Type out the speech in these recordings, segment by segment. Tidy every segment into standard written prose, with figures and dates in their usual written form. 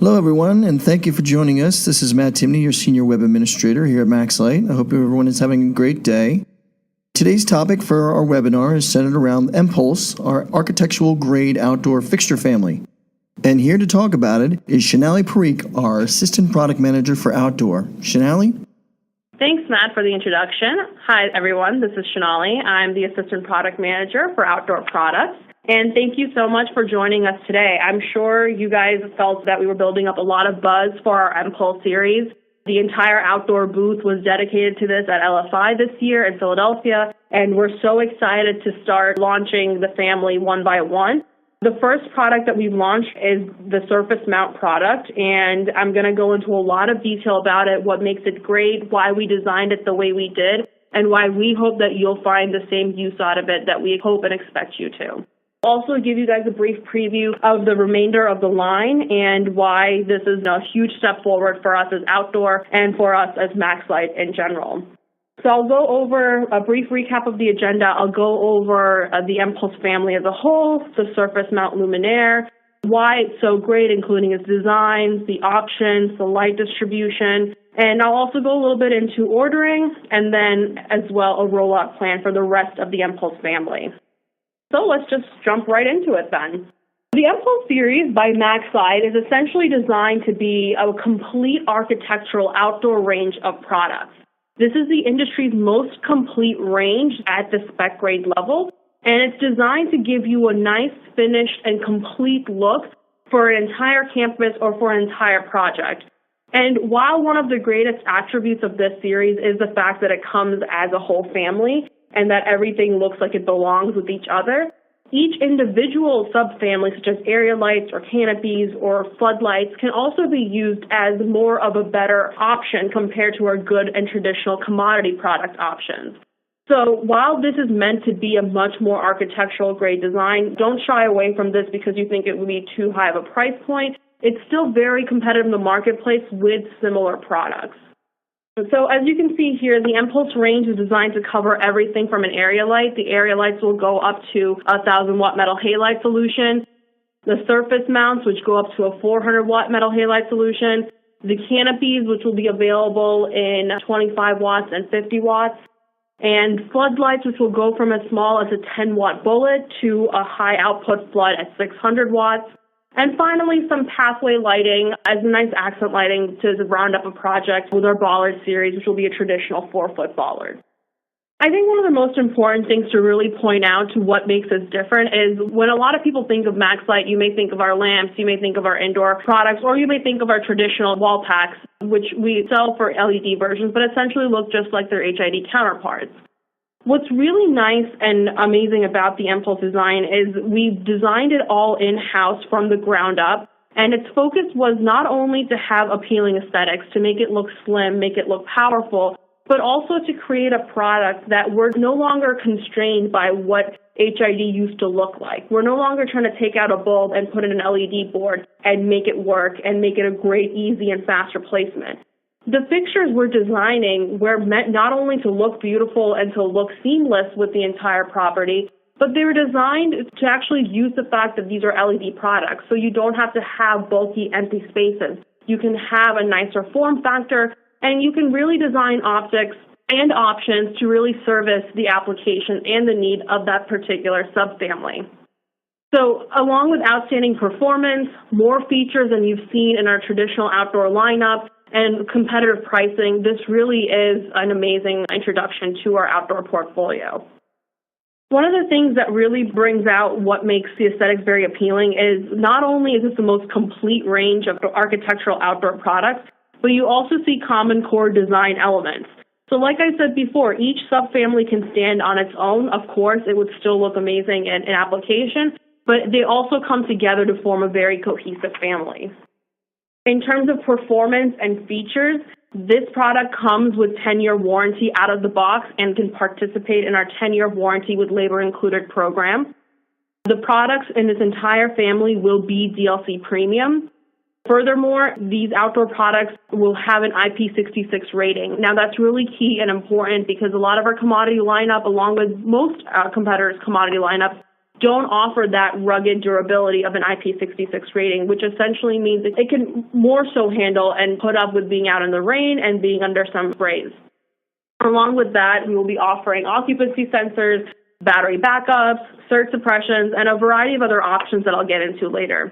Hello, everyone, and thank you for joining us. This is Matt Timney, your Senior Web Administrator here at MaxLite. I hope everyone is having a great day. Today's topic for our webinar is centered around MPulse, our architectural-grade outdoor fixture family. And here to talk about it is Shanali Parikh, our Assistant Product Manager for Outdoor. Shanali? Thanks, Matt, for the introduction. Hi, everyone. This is Shanali. I'm the Assistant Product Manager for Outdoor Products. And thank you so much for joining us today. I'm sure you guys felt that we were building up a lot of buzz for our MPulse series. The entire outdoor booth was dedicated to this at LFI this year in Philadelphia, and we're so excited to start launching the family one by one. The first product that we've launched is the Surface Mount product, and I'm going to go into a lot of detail about it, what makes it great, why we designed it the way we did, and why we hope that you'll find the same use out of it that we hope and expect you to. Also give you guys a brief preview of the remainder of the line and why this is a huge step forward for us as outdoor and for us as MaxLite in general. So I'll go over a brief recap of the agenda. I'll go over the MPulse family as a whole, the Surface Mount luminaire, why it's so great, including its designs, the options, the light distribution, and I'll also go a little bit into ordering and then as well a rollout plan for the rest of the MPulse family. So let's just jump right into it then. The MPulse series by MaxLite is essentially designed to be a complete architectural outdoor range of products. This is the industry's most complete range at the spec grade level, and it's designed to give you a nice, finished, and complete look for an entire campus or for an entire project. And while one of the greatest attributes of this series is the fact that it comes as a whole family, and that everything looks like it belongs with each other, each individual subfamily, such as area lights or canopies or floodlights, can also be used as more of a better option compared to our good and traditional commodity product options. So while this is meant to be a much more architectural grade design, don't shy away from this because you think it would be too high of a price point. It's still very competitive in the marketplace with similar products. So as you can see here, the MPulse Range is designed to cover everything from an area light. The area lights will go up to a 1,000-watt metal halide solution. The Surface Mounts, which go up to a 400-watt metal halide solution. The canopies, which will be available in 25 watts and 50 watts. And floodlights, which will go from as small as a 10-watt bullet to a high-output flood at 600 watts. And finally, some pathway lighting as a nice accent lighting to round up a project with our bollard series, which will be a traditional 4-foot bollard. I think one of the most important things to really point out to what makes us different is when a lot of people think of MaxLite, you may think of our lamps, you may think of our indoor products, or you may think of our traditional wall packs, which we sell for LED versions, but essentially look just like their HID counterparts. What's really nice and amazing about the MPulse design is we've designed it all in-house from the ground up, and its focus was not only to have appealing aesthetics, to make it look slim, make it look powerful, but also to create a product that we're no longer constrained by what HID used to look like. We're no longer trying to take out a bulb and put in an LED board and make it work and make it a great, easy, and fast replacement. The fixtures we're designing were meant not only to look beautiful and to look seamless with the entire property, but they were designed to actually use the fact that these are LED products, so you don't have to have bulky, empty spaces. You can have a nicer form factor, and you can really design optics and options to really service the application and the need of that particular subfamily. So along with outstanding performance, more features than you've seen in our traditional outdoor lineup, and competitive pricing, this really is an amazing introduction to our outdoor portfolio. One of the things that really brings out what makes the aesthetics very appealing is not only is this the most complete range of architectural outdoor products, but you also see common core design elements. So like I said before, each subfamily can stand on its own. Of course, it would still look amazing in application, but they also come together to form a very cohesive family. In terms of performance and features, this product comes with 10-year warranty out of the box and can participate in our 10-year warranty with labor included program. The products in this entire family will be DLC premium. Furthermore, these outdoor products will have an IP66 rating. Now, that's really key and important because a lot of our commodity lineup, along with most competitors' commodity lineups, don't offer that rugged durability of an IP66 rating, which essentially means that it can more so handle and put up with being out in the rain and being under some sprays. Along with that, we will be offering occupancy sensors, battery backups, surge suppressions, and a variety of other options that I'll get into later.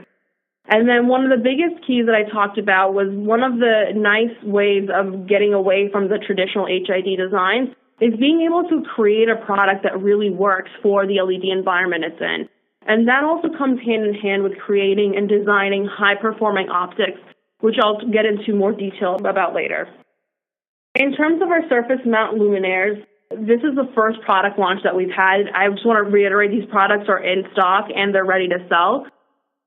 And then one of the biggest keys that I talked about was one of the nice ways of getting away from the traditional HID designs is being able to create a product that really works for the LED environment it's in. And that also comes hand in hand with creating and designing high-performing optics, which I'll get into more detail about later. In terms of our surface mount luminaires, this is the first product launch that we've had. I just want to reiterate these products are in stock and they're ready to sell.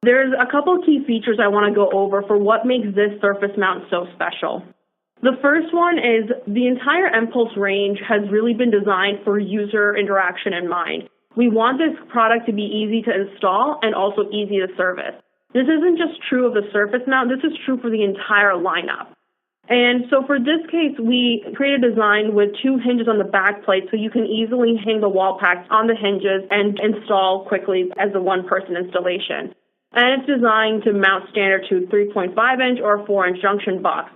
There's a couple of key features I want to go over for what makes this surface mount so special. The first one is the entire MPulse range has really been designed for user interaction in mind. We want this product to be easy to install and also easy to service. This isn't just true of the surface mount, this is true for the entire lineup. And so for this case, we created a design with 2 hinges on the back plate so you can easily hang the wall packs on the hinges and install quickly as a one-person installation. And it's designed to mount standard to 3.5-inch or 4-inch junction box.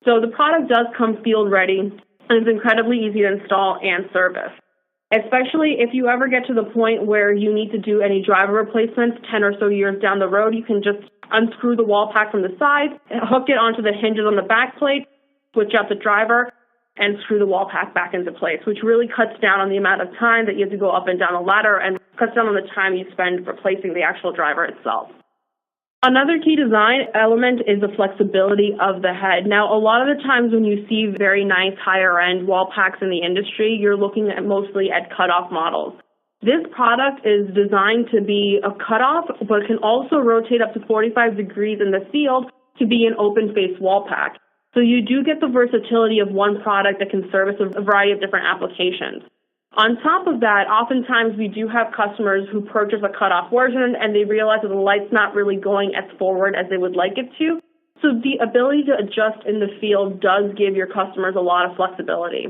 So the product does come field ready and is incredibly easy to install and service. Especially if you ever get to the point where you need to do any driver replacements 10 or so years down the road, you can just unscrew the wall pack from the side, hook it onto the hinges on the back plate, switch out the driver, and screw the wall pack back into place, which really cuts down on the amount of time that you have to go up and down the ladder and cuts down on the time you spend replacing the actual driver itself. Another key design element is the flexibility of the head. Now, a lot of the times when you see very nice higher-end wall packs in the industry, you're looking at mostly at cutoff models. This product is designed to be a cutoff, but can also rotate up to 45 degrees in the field to be an open-face wall pack. So you do get the versatility of one product that can service a variety of different applications. On top of that, oftentimes we do have customers who purchase a cutoff version and they realize that the light's not really going as forward as they would like it to. So the ability to adjust in the field does give your customers a lot of flexibility.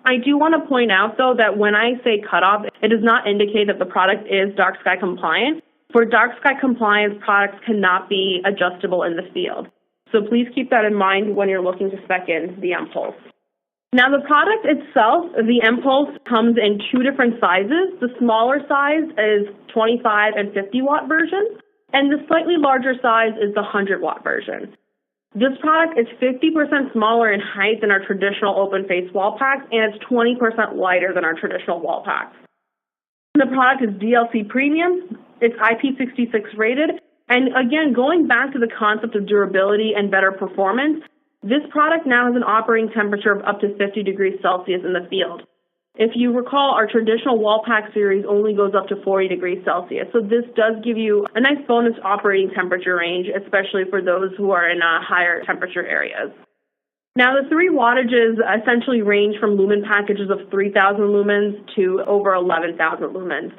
I do want to point out, though, that when I say cutoff, it does not indicate that the product is dark sky compliant. For dark sky compliance, products cannot be adjustable in the field. So please keep that in mind when you're looking to spec in the MPulse. Now, the product itself, the MPulse, comes in 2 different sizes. The smaller size is 25 and 50 watt version, and the slightly larger size is the 100 watt version. This product is 50% smaller in height than our traditional open face wall packs, and it's 20% lighter than our traditional wall packs. The product is DLC premium, it's IP66 rated, and again, going back to the concept of durability and better performance, this product now has an operating temperature of up to 50 degrees Celsius in the field. If you recall, our traditional wall pack series only goes up to 40 degrees Celsius, so this does give you a nice bonus operating temperature range, especially for those who are in higher temperature areas. Now, the 3 wattages essentially range from lumen packages of 3,000 lumens to over 11,000 lumens.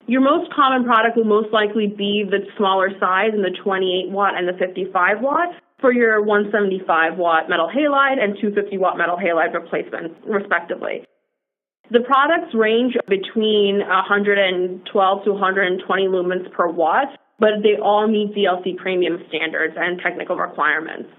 Your most common product will most likely be the smaller size in the 28 watt and the 55 watt. For your 175 watt metal halide and 250 watt metal halide replacements, respectively. The products range between 112 to 120 lumens per watt, but they all meet DLC premium standards and technical requirements.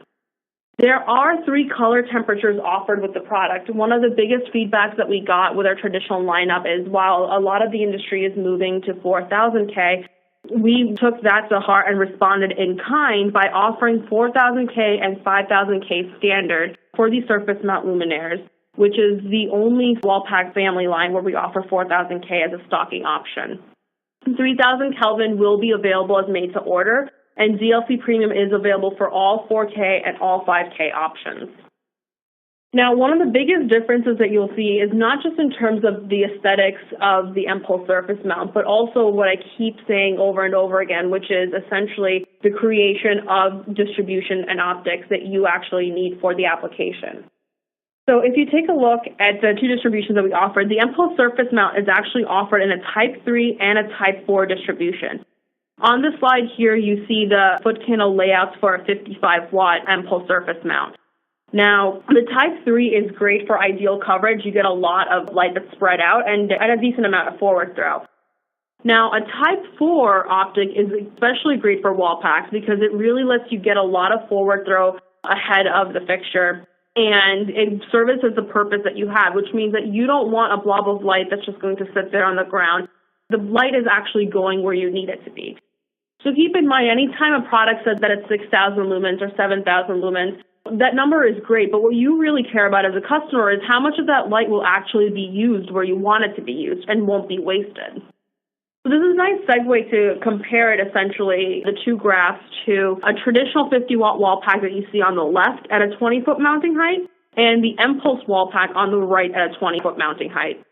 There are 3 color temperatures offered with the product. One of the biggest feedbacks that we got with our traditional lineup is while a lot of the industry is moving to 4000K, we took that to heart and responded in kind by offering 4000K and 5000K standard for the surface mount luminaires, which is the only wall pack family line where we offer 4000K as a stocking option. 3000 Kelvin will be available as made to order, and DLC Premium is available for all 4K and all 5K options. Now, one of the biggest differences that you'll see is not just in terms of the aesthetics of the MPulse Surface Mount, but also what I keep saying over and over again, which is essentially the creation of distribution and optics that you actually need for the application. So if you take a look at the 2 distributions that we offered, the MPulse Surface Mount is actually offered in a Type 3 and a Type 4 distribution. On the slide here, you see the foot candle layouts for a 55-watt MPulse Surface Mount. Now, the Type 3 is great for ideal coverage. You get a lot of light that's spread out and a decent amount of forward throw. Now, a Type 4 optic is especially great for wall packs because it really lets you get a lot of forward throw ahead of the fixture, and it services the purpose that you have, which means that you don't want a blob of light that's just going to sit there on the ground. The light is actually going where you need it to be. So keep in mind, anytime a product says that it's 6,000 lumens or 7,000 lumens, that number is great, but what you really care about as a customer is how much of that light will actually be used where you want it to be used and won't be wasted. So this is a nice segue to compare it, essentially, the two graphs to a traditional 50-watt wall pack that you see on the left at a 20-foot mounting height and the MPulse wall pack on the right at a 20-foot mounting height.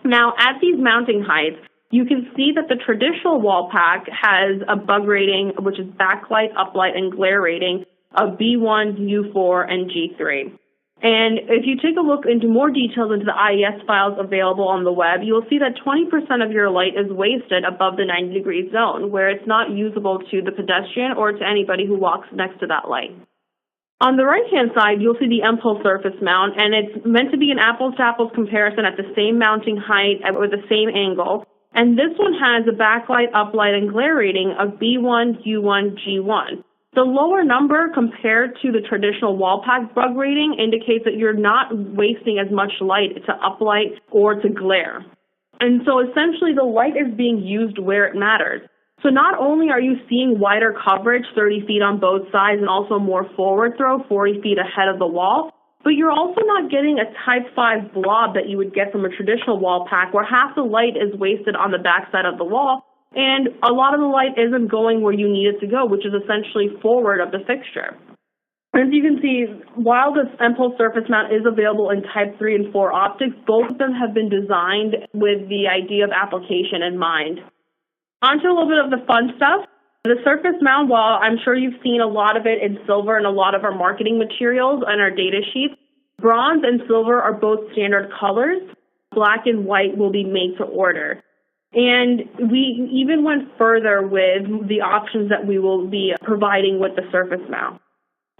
Now, at these mounting heights, you can see that the traditional wall pack has a bug rating, which is backlight, uplight, and glare rating of B1, U4, and G3. And if you take a look into more details into the IES files available on the web, you'll see that 20% of your light is wasted above the 90-degree zone, where it's not usable to the pedestrian or to anybody who walks next to that light. On the right-hand side, you'll see the MPulse Surface Mount, and it's meant to be an apples-to-apples comparison at the same mounting height with the same angle. And this one has a backlight, uplight, and glare rating of B1, U1, G1. The lower number compared to the traditional wall pack bug rating indicates that you're not wasting as much light to uplight or to glare. And so essentially the light is being used where it matters. So not only are you seeing wider coverage, 30 feet on both sides, and also more forward throw, 40 feet ahead of the wall, but you're also not getting a Type 5 blob that you would get from a traditional wall pack where half the light is wasted on the backside of the wall, and a lot of the light isn't going where you need it to go, which is essentially forward of the fixture. As you can see, while this MPulse Surface Mount is available in Type 3 and 4 optics, both of them have been designed with the idea of application in mind. On to a little bit of the fun stuff. The Surface Mount, while I'm sure you've seen a lot of it in silver in a lot of our marketing materials and our data sheets, bronze and silver are both standard colors. Black and white will be made to order. And we even went further with the options that we will be providing with the Surface Mount.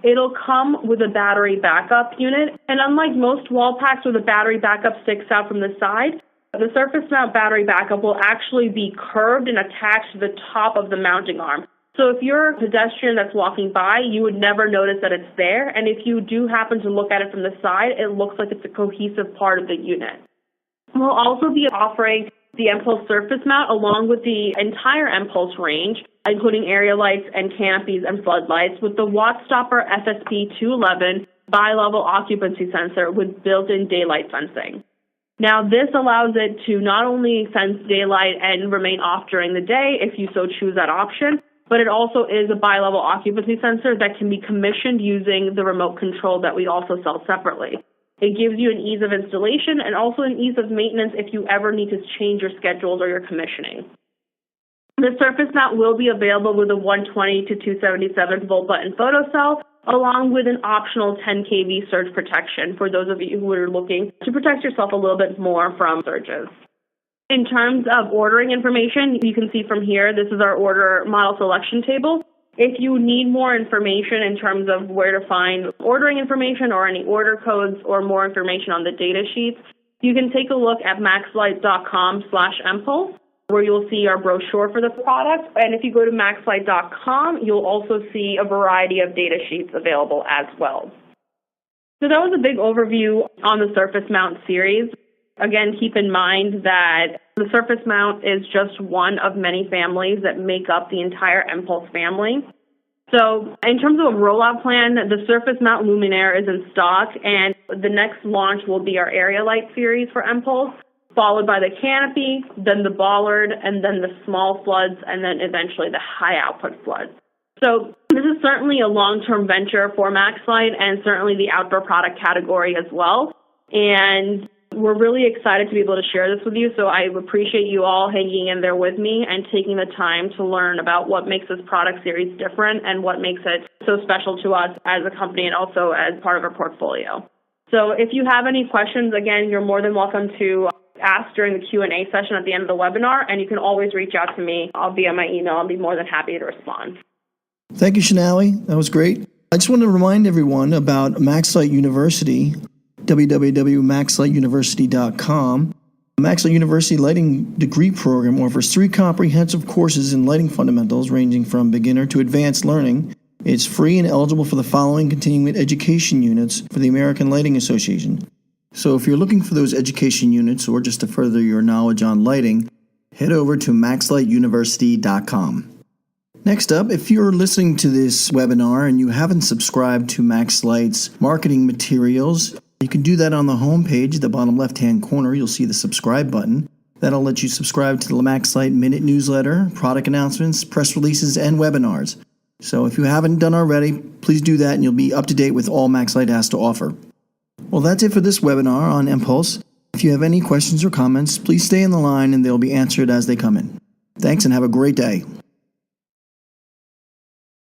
It'll come with a battery backup unit, and unlike most wall packs where the battery backup sticks out from the side, the Surface Mount battery backup will actually be curved and attached to the top of the mounting arm. So if you're a pedestrian that's walking by, you would never notice that it's there, and if you do happen to look at it from the side, it looks like it's a cohesive part of the unit. We'll also be offering the MPulse Surface Mount along with the entire MPulse range, including area lights and canopies and floodlights, with the WattStopper FSP 211 bi-level occupancy sensor with built-in daylight sensing. Now, this allows it to not only sense daylight and remain off during the day if you so choose that option, but it also is a bi-level occupancy sensor that can be commissioned using the remote control that we also sell separately. It gives you an ease of installation and also an ease of maintenance if you ever need to change your schedules or your commissioning. The Surface Mount will be available with a 120 to 277 volt button photocell, along with an optional 10 kV surge protection for those of you who are looking to protect yourself a little bit more from surges. In terms of ordering information, you can see from here, this is our order model selection table. If you need more information in terms of where to find ordering information or any order codes or more information on the data sheets, you can take a look at maxlite.com/mpulse, where you'll see our brochure for the product. And if you go to maxlite.com, you'll also see a variety of data sheets available as well. So that was a big overview on the Surface Mount series. Again, keep in mind that the Surface Mount is just one of many families that make up the entire MPulse family. So in terms of a rollout plan, the Surface Mount luminaire is in stock, and the next launch will be our area light series for MPulse, followed by the canopy, then the bollard, and then the small floods, and then eventually the high output floods. So this is certainly a long-term venture for MaxLite and certainly the outdoor product category as well. And we're really excited to be able to share this with you, so I appreciate you all hanging in there with me and taking the time to learn about what makes this product series different and what makes it so special to us as a company and also as part of our portfolio. So if you have any questions, again, you're more than welcome to ask during the Q&A session at the end of the webinar, and you can always reach out to me. I'll be on my email. I'll be more than happy to respond. Thank you, Shonali. That was great. I just want to remind everyone about MaxLite University, www.maxliteuniversity.com. MaxLite University Lighting Degree Program offers 3 comprehensive courses in lighting fundamentals ranging from beginner to advanced learning. It's free and eligible for the following continuing education units for the American Lighting Association. So if you're looking for those education units or just to further your knowledge on lighting, head over to MaxLiteUniversity.com. Next up, if you're listening to this webinar and you haven't subscribed to MaxLite's marketing materials, you can do that on the home page, the bottom left-hand corner. You'll see the subscribe button. That'll let you subscribe to the MaxLite Minute newsletter, product announcements, press releases, and webinars. So if you haven't done already, please do that and you'll be up to date with all MaxLite has to offer. Well, that's it for this webinar on MPulse. If you have any questions or comments, please stay on the line and they'll be answered as they come in. Thanks and have a great day.